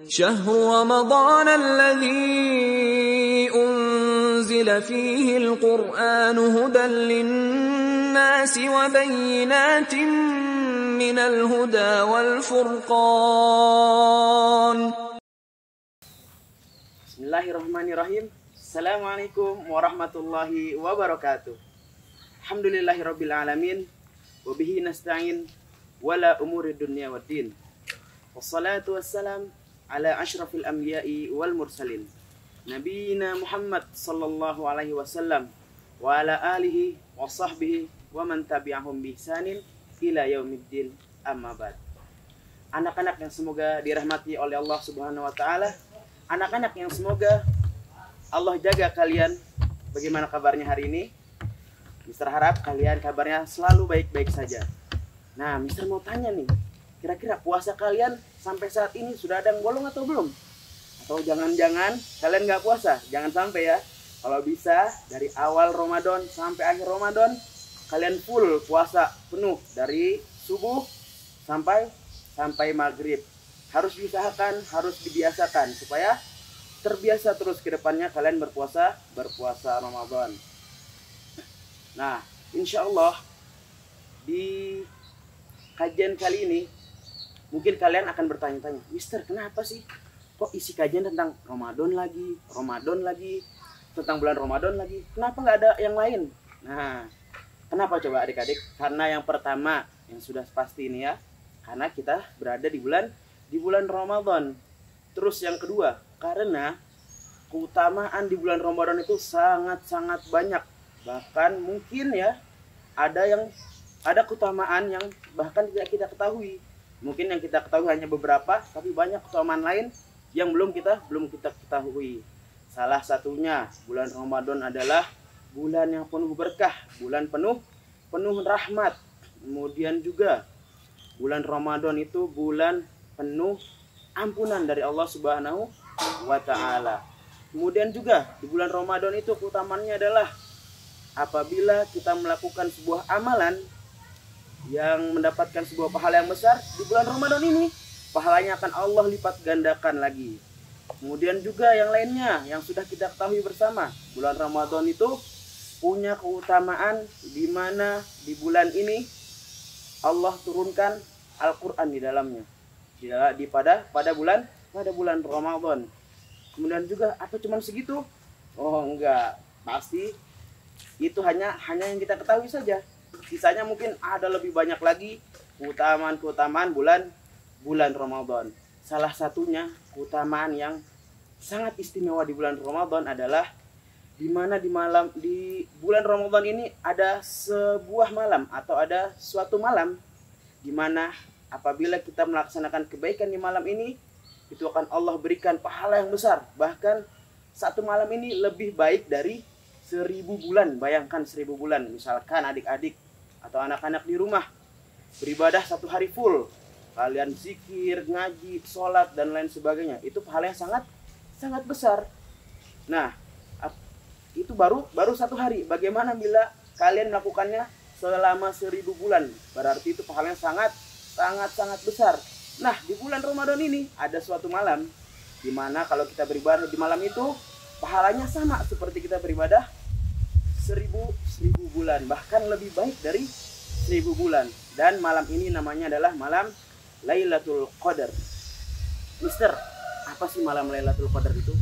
شهر رمضان الذي أنزل فيه القرآن هدى للناس وبينات من الهدى والفرقان. Bismillahirrahmanirrahim. Assalamualaikum warahmatullahi wabarakatuh. Alhamdulillahirabbil alamin wa bihi nasta'in wala umuri dunya waddin. Wassalatu wassalam ala asyrafil anbiya'i wal mursalin nabiyina Muhammad sallallahu alaihi wasallam wa ala alihi wa sahbihi wa man tabi'ahum bi ihsanin ila yaumiddin, amma ba'd. Anak-anak yang semoga dirahmati oleh Allah Subhanahu wa taala, anak-anak yang semoga Allah jaga kalian. Bagaimana kabarnya hari ini? Mister harap kalian kabarnya selalu baik-baik saja. Nah, Mister mau tanya nih, kira-kira puasa kalian sampai saat ini sudah ada yang bolong atau belum? Atau jangan-jangan kalian nggak puasa? Jangan sampai ya. Kalau bisa dari awal Ramadan sampai akhir Ramadan kalian full puasa penuh dari subuh sampai maghrib. Harus diusahakan, harus dibiasakan supaya terbiasa terus ke depannya kalian berpuasa Ramadan. Nah, insya Allah di kajian kali ini mungkin kalian akan bertanya-tanya, Mister, kenapa sih kok isi kajian tentang Ramadan lagi, tentang bulan Ramadan lagi, kenapa nggak ada yang lain? Nah, kenapa coba adik-adik? Karena yang pertama yang sudah pasti ini ya, karena kita berada di bulan Ramadan. Terus yang kedua, karena keutamaan di bulan Ramadan itu sangat-sangat banyak. Bahkan mungkin ya ada keutamaan yang bahkan tidak kita ketahui. Mungkin yang kita ketahui hanya beberapa, tapi banyak keutamaan lain yang belum kita ketahui. Salah satunya bulan Ramadan adalah bulan yang penuh berkah, bulan penuh rahmat. Kemudian juga bulan Ramadan itu bulan penuh ampunan dari Allah Subhanahu wa taala. Kemudian juga di bulan Ramadan itu keutamaannya adalah apabila kita melakukan sebuah amalan yang mendapatkan sebuah pahala yang besar di bulan Ramadan ini, pahalanya akan Allah lipat gandakan lagi. Kemudian juga yang lainnya yang sudah kita ketahui bersama, bulan Ramadan itu punya keutamaan di mana di bulan ini Allah turunkan Al-Qur'an di dalamnya. Pada bulan Ramadan. Kemudian juga apa cuman segitu? Oh enggak, pasti itu hanya yang kita ketahui saja. Sisanya mungkin ada lebih banyak lagi keutamaan bulan Ramadan. Salah satunya keutamaan yang sangat istimewa di bulan Ramadan adalah di mana di bulan Ramadan ini ada sebuah malam atau ada suatu malam di mana apabila kita melaksanakan kebaikan di malam ini, itu akan Allah berikan pahala yang besar. Bahkan satu malam ini lebih baik dari 1000 bulan. Bayangkan 1000 bulan. Misalkan adik-adik atau anak-anak di rumah beribadah satu hari full, kalian zikir, ngaji, sholat dan lain sebagainya, itu pahala yang sangat besar. Nah, itu baru satu hari. Bagaimana bila kalian melakukannya selama 1000 bulan? Berarti itu pahalanya sangat besar. Nah, di bulan Ramadan ini ada suatu malam di mana kalau kita beribadah di malam itu pahalanya sama seperti kita beribadah 1000 bulan, bahkan lebih baik dari 1000 bulan. Dan malam ini namanya adalah malam Lailatul Qadar. Mister, apa sih malam Lailatul Qadar itu?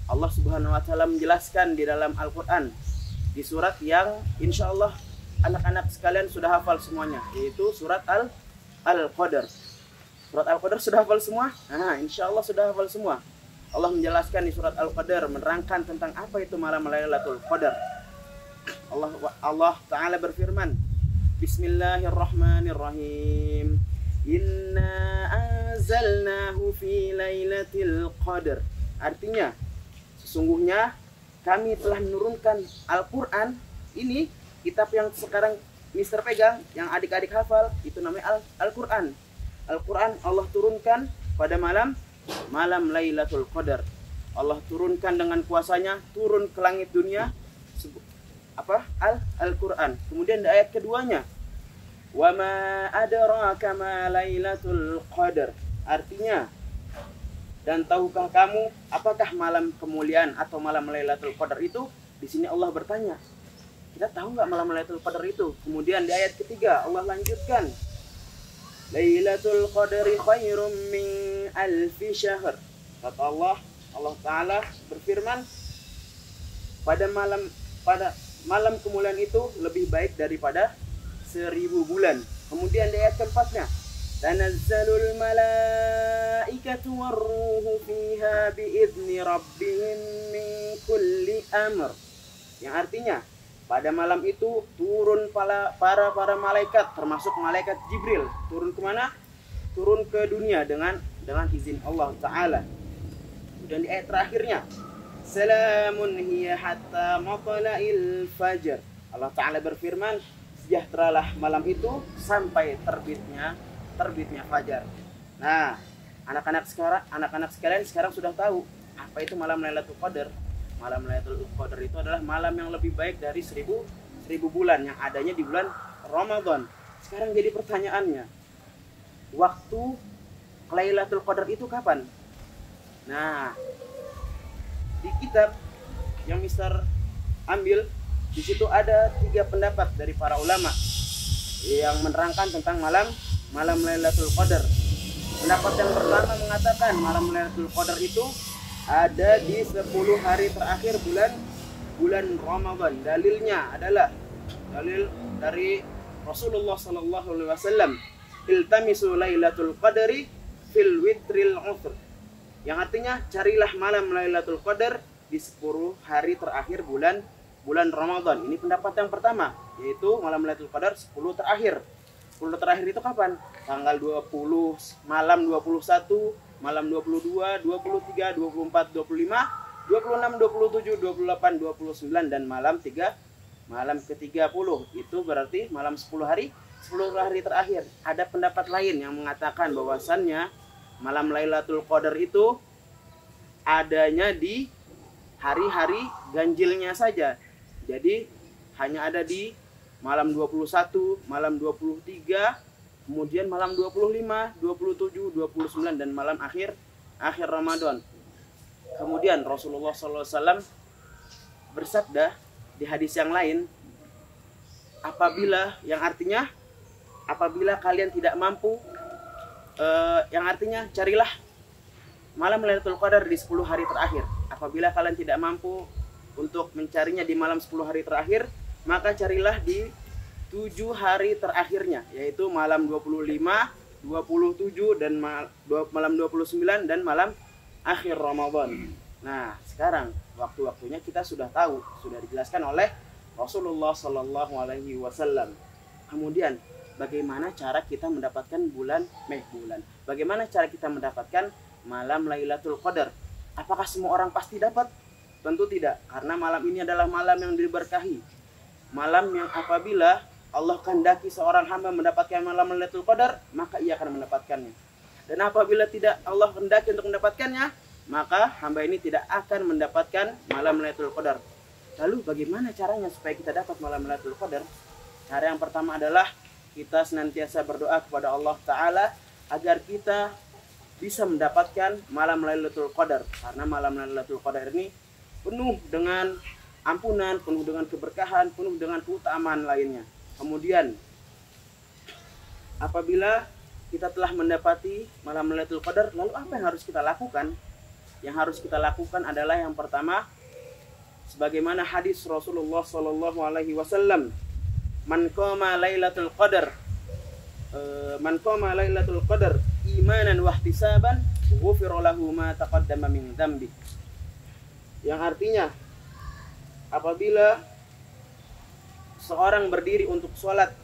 Allah Subhanahu wa taala menjelaskan di dalam Al-Qur'an di surat yang insya Allah anak-anak sekalian sudah hafal semuanya, yaitu surat Al-Qadar. Surat Al-Qadar sudah hafal semua? Nah, insya Allah sudah hafal semua. Allah menjelaskan di surat Al-Qadar, menerangkan tentang apa itu malam Lailatul Qadar. Allah Ta'ala berfirman, Bismillahirrahmanirrahim, Inna anzalnahu fi lailatul qadar. Artinya, sesungguhnya kami telah menurunkan Al-Quran. Ini kitab yang sekarang Mister pegang, yang adik-adik hafal, itu namanya Al-Quran. Al-Quran Allah turunkan pada malam Lailatul Qadar. Allah turunkan dengan kuasanya, turun ke langit dunia. Al-Quran. Kemudian di ayat keduanya, wa ma adraka ma Lailatul Qadar. Artinya, Dan tahukah kamu apakah malam kemuliaan atau malam Lailatul Qadar itu? Di sini Allah bertanya. Kita tahu nggak malam Lailatul Qadar itu? Kemudian di ayat ketiga Allah lanjutkan. Lailatul Qadri khairum min alfi syahr. Kata Allah Ta'ala berfirman, pada malam kemuliaan itu lebih baik daripada 1000 bulan. Kemudian di ayat keempatnya, tanazzalul malaikatu warruhu fiha biidzni rabbihim min kulli amr. Yang artinya pada malam itu turun para malaikat, termasuk malaikat Jibril. Turun kemana? Turun ke dunia dengan izin Allah Ta'ala. Dan di ayat terakhirnya, salamun hiya hatta matla'il fajr. Allah Ta'ala berfirman, sejahteralah malam itu sampai terbitnya fajar. Nah, anak-anak sekalian sekarang sudah tahu apa itu malam Lailatul Qadar. Malam Lailatul Qadar itu adalah malam yang lebih baik dari 1000 bulan yang adanya di bulan Ramadan. Sekarang jadi pertanyaannya, waktu Lailatul Qadar itu kapan? Nah, di kitab yang Mister ambil, di situ ada 3 pendapat dari para ulama yang menerangkan tentang malam Lailatul Qadar. Pendapat yang pertama mengatakan malam Lailatul Qadar itu ada di 10 hari terakhir bulan Ramadan. Dalilnya adalah dalil dari Rasulullah sallallahu alaihi wasallam, iltamisu lailatul qadri fil witril usr. Yang artinya carilah malam Lailatul Qadar di 10 hari terakhir bulan Ramadan. Ini pendapat yang pertama, yaitu malam Lailatul Qadar 10 terakhir. 10 terakhir itu kapan? Tanggal 20, malam 21, malam 22, 23, 24, 25, 26, 27, 28, 29 dan malam ke-30. Itu berarti malam 10 hari terakhir. Ada pendapat lain yang mengatakan bahwasannya malam Lailatul Qadar itu adanya di hari-hari ganjilnya saja. Jadi hanya ada di malam 21, malam 23, kemudian malam 25, 27, 29 dan malam akhir Ramadan. Kemudian Rasulullah SAW bersabda di hadis yang lain, apabila kalian tidak mampu, yang artinya carilah malam Lailatul Qadar di 10 hari terakhir. Apabila kalian tidak mampu untuk mencarinya di malam 10 hari terakhir, maka carilah di 7 hari terakhirnya, yaitu malam 25, 27 dan malam 29 dan malam akhir Ramadan. Nah, sekarang waktu-waktunya kita sudah tahu, sudah dijelaskan oleh Rasulullah Sallallahu Alaihi Wasallam. Kemudian, bagaimana cara kita mendapatkan bagaimana cara kita mendapatkan malam Lailatul Qadar? Apakah semua orang pasti dapat? Tentu tidak, karena malam ini adalah malam yang diberkahi. Malam yang apabila Allah kehendaki seorang hamba mendapatkan malam Lailatul Qadar, maka ia akan mendapatkannya. Dan apabila tidak Allah kehendaki untuk mendapatkannya, maka hamba ini tidak akan mendapatkan malam Lailatul Qadar. Lalu bagaimana caranya supaya kita dapat malam Lailatul Qadar? Cara yang pertama adalah kita senantiasa berdoa kepada Allah Ta'ala agar kita bisa mendapatkan malam Lailatul Qadar. Karena malam Lailatul Qadar ini penuh dengan ampunan, penuh dengan keberkahan, penuh dengan keutamaan lainnya. Kemudian apabila kita telah mendapati malam Lailatul Qadar, lalu apa yang harus kita lakukan? Yang harus kita lakukan adalah yang pertama, sebagaimana hadis Rasulullah Sallallahu Alaihi Wasallam, man qama Lailatul Qadar imanan wa ihtisaban ghufira lahu ma taqaddama min dzambi. Yang artinya, apabila seorang berdiri untuk sholat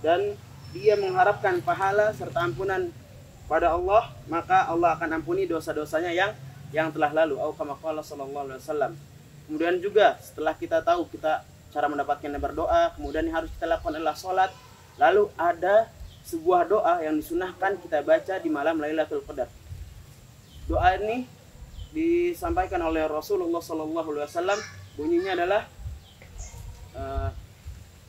dan dia mengharapkan pahala serta ampunan pada Allah, maka Allah akan ampuni dosa-dosanya yang telah lalu. Au kama qala sallallahu alaihi wasallam. Kemudian juga setelah kita tahu cara mendapatkannya berdoa, kemudian yang harus kita lakukan adalah sholat. Lalu ada sebuah doa yang disunahkan kita baca di malam Lailatul Qadar. Doa ini disampaikan oleh Rasulullah sallallahu alaihi wasallam. Bunyinya adalah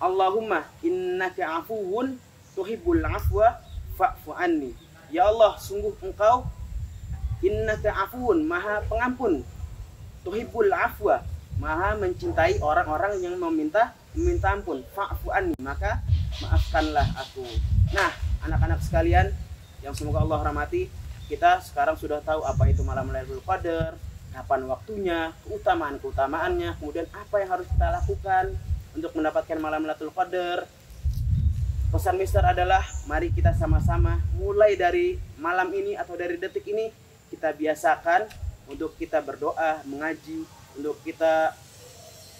Allahumma innaka afuwun tuhibbul afwa fa'fu anni. Ya Allah, sungguh Engkau Innaka afuun, maha pengampun. Tuhibbul afwa, maha mencintai orang-orang yang meminta ampun. Fa'fu anni, maka maafkanlah aku. Nah, anak-anak sekalian yang semoga Allah rahmati, kita sekarang sudah tahu apa itu malam Lailatul Qadar, kapan waktunya, keutamaannya, kemudian apa yang harus kita lakukan untuk mendapatkan malam Lailatul Qadar. Pesan Mister adalah mari kita sama-sama mulai dari malam ini atau dari detik ini kita biasakan untuk kita berdoa, mengaji, untuk kita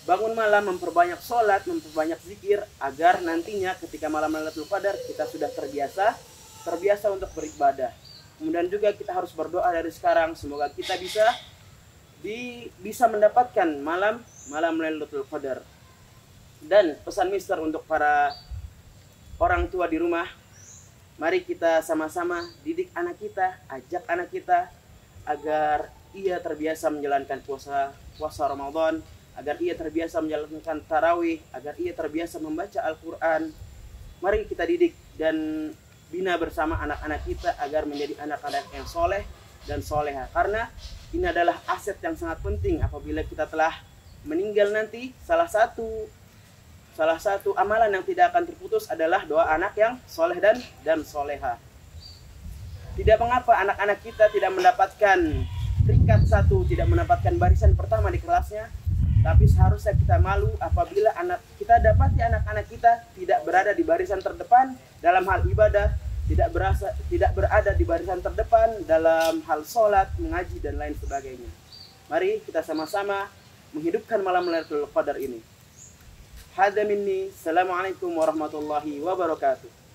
bangun malam, memperbanyak sholat, memperbanyak zikir, agar nantinya ketika malam Lailatul Qadar kita sudah terbiasa untuk beribadah. Kemudian juga kita harus berdoa dari sekarang, semoga kita bisa mendapatkan malam Lailatul Qadar. Dan pesan Mister untuk para orang tua di rumah, mari kita sama-sama didik anak kita, ajak anak kita agar ia terbiasa menjalankan puasa Ramadan, agar ia terbiasa menjalankan tarawih, agar ia terbiasa membaca Al-Quran. Mari kita didik dan bina bersama anak-anak kita agar menjadi anak-anak yang soleh dan soleha. Karena ini adalah aset yang sangat penting apabila kita telah meninggal nanti. Salah satu amalan yang tidak akan terputus adalah doa anak yang soleh dan soleha. Tidak mengapa anak-anak kita tidak mendapatkan peringkat 1, tidak mendapatkan barisan pertama di kelasnya, tapi seharusnya kita malu apabila kita dapati anak-anak kita tidak berada di barisan terdepan dalam hal ibadah, tidak berada di barisan terdepan dalam hal sholat, mengaji, dan lain sebagainya. Mari kita sama-sama menghidupkan malam Lailatul Qadar ini. Hadza minni, assalamualaikum warahmatullahi wabarakatuh.